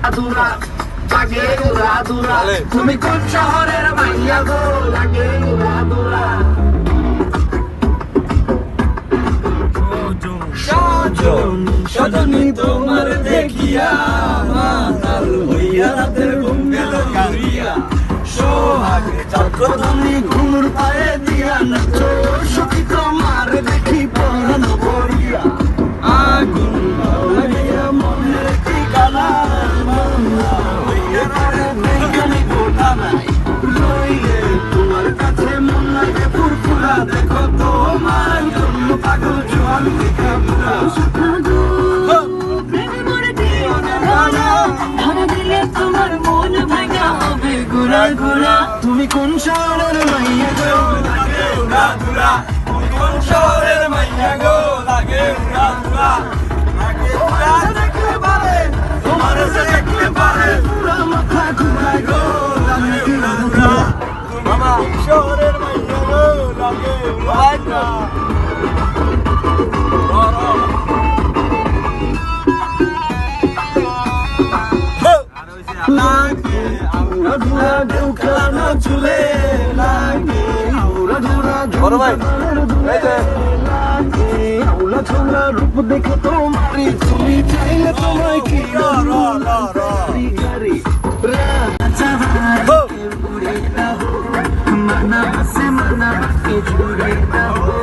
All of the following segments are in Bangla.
আধুরা লাগে আধুরা তুমি কোন শহরের মাইয়া গো লাগে আধুরা সজনী তোমার দেখিয়া মাতাল হইয়া রাতের ঘুম গেল কারিয়া সোহাগে চক্রধনী ঘুমুর পায়ে দিয়া নাচো সখী তোমার দেখি পরানো ভরিয়া আগুন লাগিয়া মনের ঠিকানা হইয়া রে মেঘানি গোটা নাই রইলে তোমার কাছে মন লাগে ফুরফুরা দেখো তোমার জন্য পাগল জোয়ান দেখা পুরা তুমি কোন শহরের মাইয়া গো লাগে উড়া ধুরা তুমি কোন শহরের মাইয়া গো লাগে উড়া ধুরা লাগে উড়া দেখলে পারে তোমার সে দেখলে পারে পুরা মাথা ঘুরায় গো লাগে উড়া ধুরা মামা শহরের মাইয়া গো লাগে উড়া ধুরা লাগে আউরা ধুরা ঢুকানো চুলে লাগে আউরা ধুরা বড় ভাই এই যে লাগে আউলা ছোলা রূপ দেখে তোমারি তুমি চাইলে তোমায় কি র র র র রি রাজা কে উড়ে না হো মনা সে মনা কে জুড়ে না হো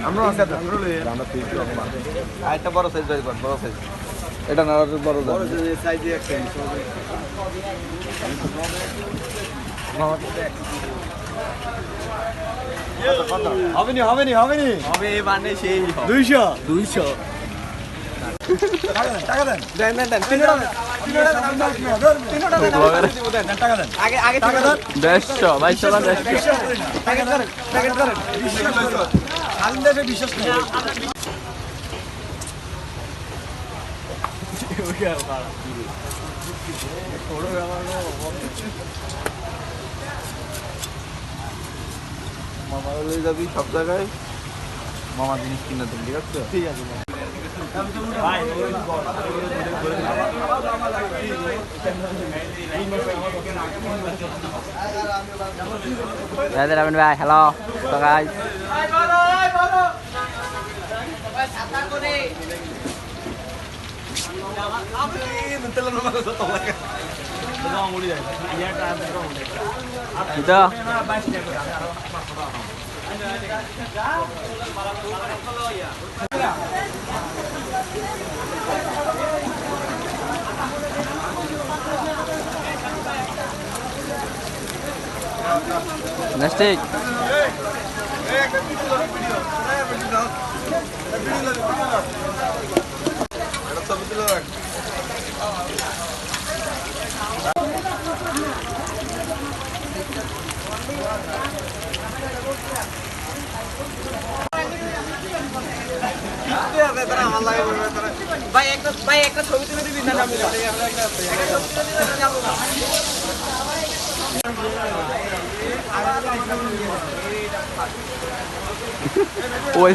আমরা একটা বড় সাইজ বড় সাইজ এটা না বড় সাইজ হবে মানে সেই 200 টাকা দেন আগে টাকা দেন 150 বিশ্বাস মামা লয়ে যাবি সব জায়গায় মামা জিনিস কিনে দেন ঠিক আছে ভাই হ্যালো তো গাইস Nestik. ভাই একটা ছবি তুলে দিবি না আমি Ôi